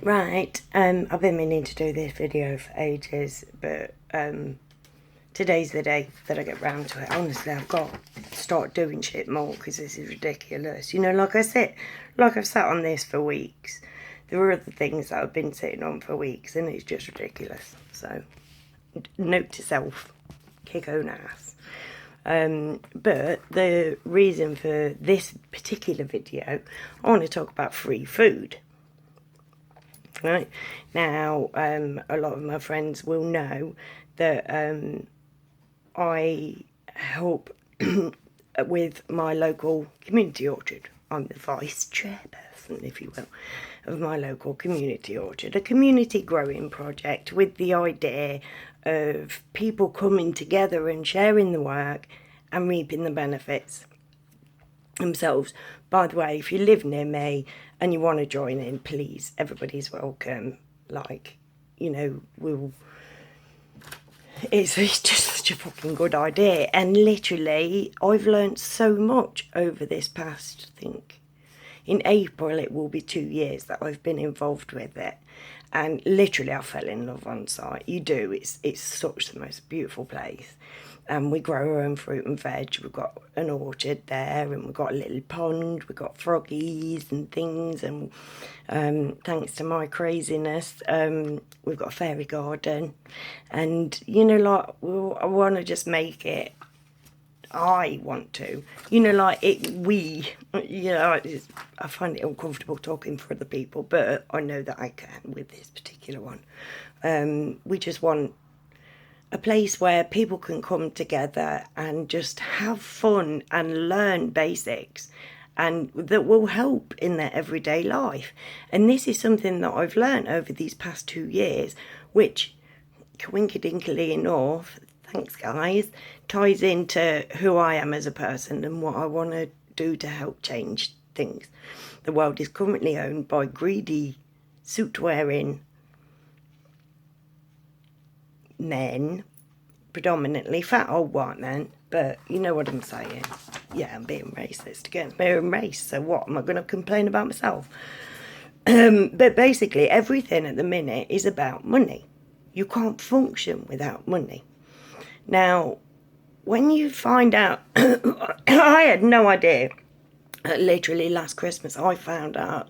Right, I've been meaning to do this video for ages, but today's the day that I get round to it. Honestly, I've got to start doing shit more because this is ridiculous. You know, like I've sat on this for weeks. There are other things that I've been sitting on for weeks, and it's just ridiculous. So, note to self, kick own ass. But the reason for this particular video, I want to talk about free food. Right now, a lot of my friends will know that I help with my local community orchard. I'm the vice chairperson, if you will, of my local community orchard, a community growing project with the idea of people coming together and sharing the work and reaping the benefits themselves. By the way, if you live near me and you want to join in, please, everybody's welcome. Like, you know, it's just such a fucking good idea. And literally, I've learnt so much over this past, I think, in April it will be 2 years that I've been involved with it. And literally I fell in love on site. You do, it's such the most beautiful place. And we grow our own fruit and veg. We've got an orchard there, and we've got a little pond. We've got froggies and things. And thanks to my craziness, we've got a fairy garden. And, you know, like, I want to just make it, I want to, you know, like you know, I find it uncomfortable talking for other people, but I know that I can with this particular one. We just want a place where people can come together and just have fun and learn basics, and that will help in their everyday life. And this is something that I've learned over these past 2 years, which, coinkedinkily enough, thanks guys, ties into who I am as a person and what I want to do to help change things. The world is currently owned by greedy, suit-wearing men, predominantly fat old white men, but you know what I'm saying. Yeah, I'm being racist against my own race, so what, am I going to complain about myself? But basically everything at the minute is about money. You can't function without money. Now, when you find out, I had no idea, literally last Christmas I found out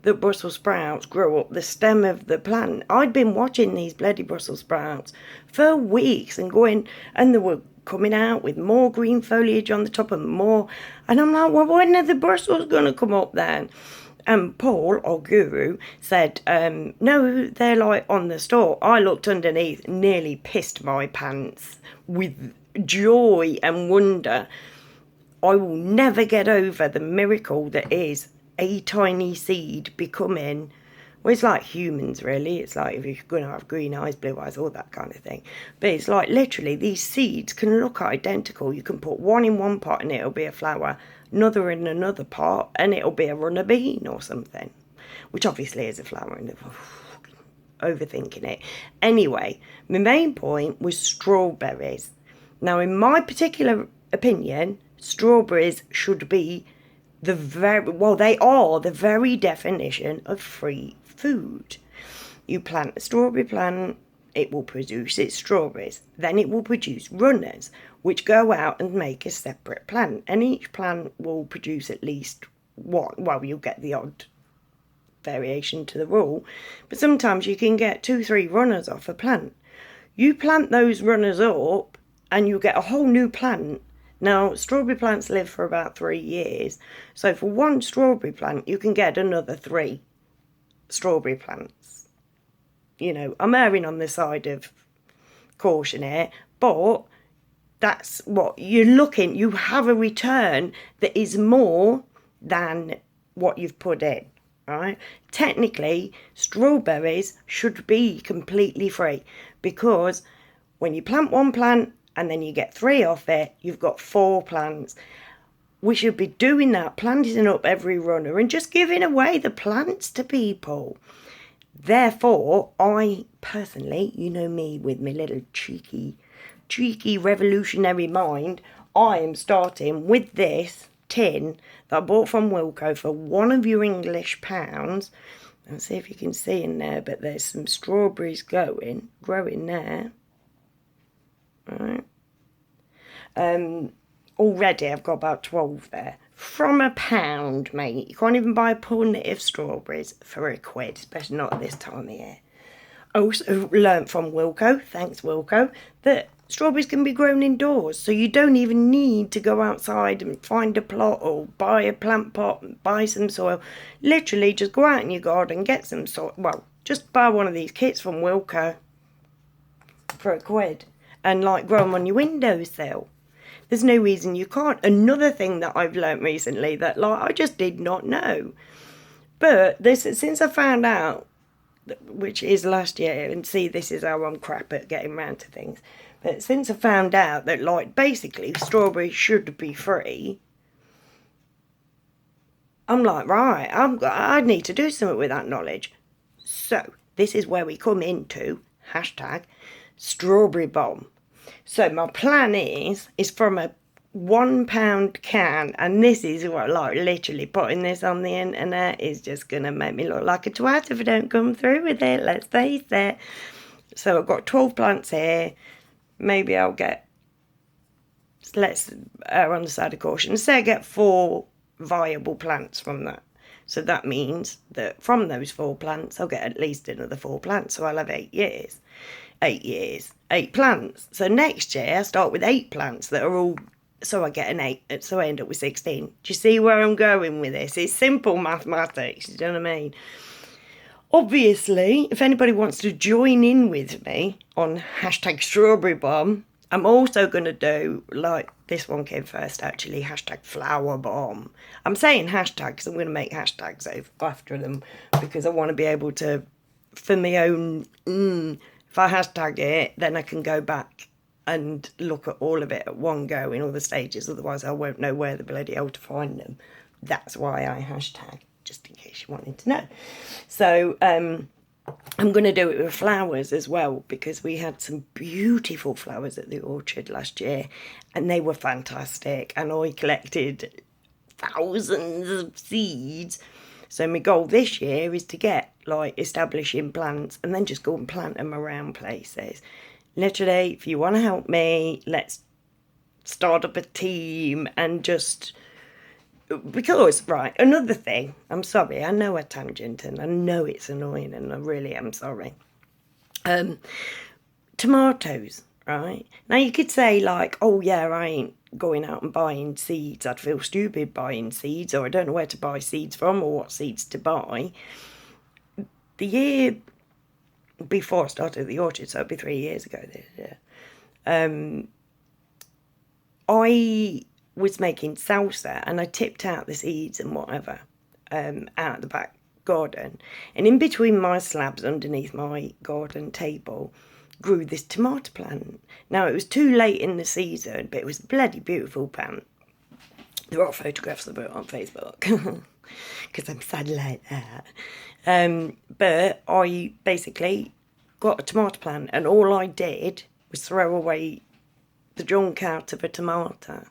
that Brussels sprouts grow up the stem of the plant. I'd been watching these bloody Brussels sprouts for weeks and they were coming out with more green foliage on the top and more. And I'm like, well, when are the Brussels going to come up then? And Paul, our guru, said, no, they're like on the store. I looked underneath, nearly pissed my pants with joy and wonder. I will never get over the miracle that is a tiny seed becoming, well, it's like humans really. It's like if you're going to have green eyes, blue eyes, all that kind of thing. But it's like literally these seeds can look identical. You can put one in one pot and it'll be a flower, another in another pot and it'll be a runner bean or something, which obviously is a flower. And overthinking it. Anyway, my main point was strawberries. Now, in my particular opinion, strawberries should be they are the very definition of free food. You plant a strawberry plant, it will produce its strawberries. Then it will produce runners, which go out and make a separate plant. And each plant will produce at least one. Well, you'll get the odd variation to the rule, but sometimes you can get 2-3 runners off a plant. You plant those runners up and you get a whole new plant. Now, strawberry plants live for about 3 years, so for one strawberry plant you can get another 3 strawberry plants. You know, I'm erring on the side of caution here, but that's what you're looking. You have a return that is more than what you've put in, right? Technically, strawberries should be completely free, because when you plant one plant and then you get 3 off it, you've got 4 plants. We should be doing that, planting up every runner and just giving away the plants to people. Therefore, I personally, you know me with my little cheeky revolutionary mind, I am starting with this tin that I bought from Wilko for one of your English pounds. Let's see if you can see in there, but there's some strawberries growing there. Right. Already I've got about 12 there. From £1, mate. You can't even buy a punnet of strawberries for £1, especially not at this time of year. I also learnt from Wilko, thanks Wilko, that strawberries can be grown indoors, so you don't even need to go outside and find a plot or buy a plant pot and buy some soil. Literally just go out in your garden, get some soil. Well, just buy one of these kits from Wilko for £1 and like grow them on your windowsill. There's no reason you can't. Another thing that I've learnt recently that like I just did not know. But since I found out, which is last year, and see, this is how I'm crap at getting round to things. But since I found out that like basically strawberries should be free, I'm like, right, I need to do something with that knowledge. So this is where we come into hashtag strawberry bomb. So my plan is from a £1 can, and this is what, like, literally putting this on the internet is just gonna make me look like a twat if I don't come through with it, let's face it. So I've got 12 plants here. Maybe I'll get, let's err on the side of caution, say I get 4 viable plants from that. So that means that from those 4 plants I'll get at least another 4 plants, so I'll have 8 years. 8 plants. So next year I start with 8 plants that are all, so I get an 8, so I end up with 16. Do you see where I'm going with this? It's simple mathematics, you know what I mean? Obviously, if anybody wants to join in with me on hashtag strawberry bomb, I'm also going to do, like, this one came first actually, hashtag flower bomb. I'm saying hashtag because I'm going to make hashtags after them because I want to be able to, for my own, if I hashtag it, then I can go back and look at all of it at one go in all the stages, otherwise I won't know where the bloody hell to find them. That's why I hashtag, just in case you wanted to know. So I'm going to do it with flowers as well, because we had some beautiful flowers at the orchard last year and they were fantastic, and I collected thousands of seeds. So my goal this year is to get like establishing plants and then just go and plant them around places. Literally, if you want to help me, let's start up a team and just, because, right, another thing, I'm sorry, I know a tangent and I know it's annoying and I really am sorry. Tomatoes, right? Now you could say like, oh yeah, I ain't going out and buying seeds. I'd feel stupid buying seeds, or I don't know where to buy seeds from or what seeds to buy. The year before I started the orchard, so it'd be 3 years ago this year, I was making salsa and I tipped out the seeds and whatever out the back garden, and in between my slabs underneath my garden table grew this tomato plant. Now it was too late in the season, but it was a bloody beautiful plant. There are photographs of it on Facebook because I'm sad like that. But I basically got a tomato plant and all I did was throw away the junk out of a tomato.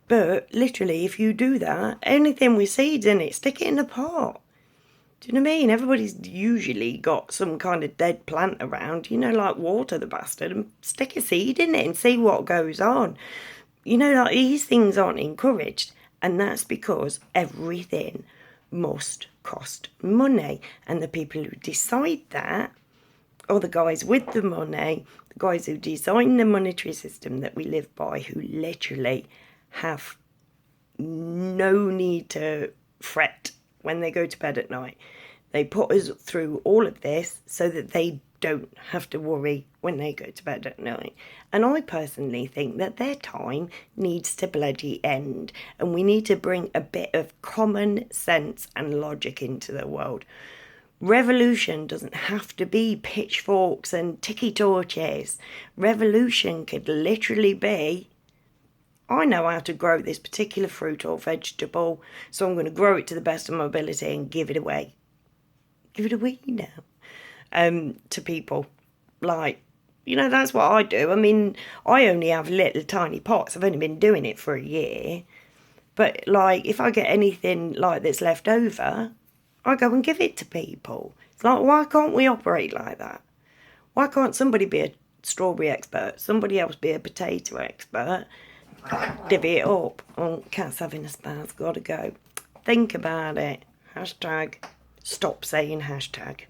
But literally, if you do that, anything with seeds in it, stick it in a pot. Do you know what I mean? Everybody's usually got some kind of dead plant around, you know, like water the bastard and stick a seed in it and see what goes on. You know, like these things aren't encouraged, and that's because everything must cost money, and the people who decide that are the guys with the money, the guys who design the monetary system that we live by, who literally have no need to fret when they go to bed at night. They put us through all of this so that they don't have to worry when they go to bed at night. And I personally think that their time needs to bloody end, and we need to bring a bit of common sense and logic into the world. Revolution doesn't have to be pitchforks and tiki torches. Revolution could literally be, I know how to grow this particular fruit or vegetable, so I'm going to grow it to the best of my ability and give it away. Give it away now. To people, like, You know, that's what I do. I mean, I only have little tiny pots. I've only been doing it for a year. But, like, if I get anything, like, that's left over, I go and give it to people. It's like, why can't we operate like that? Why can't somebody be a strawberry expert, somebody else be a potato expert, divvy it up? Oh, cat's having a spaz, gotta go. Think about it. Hashtag, stop saying hashtag.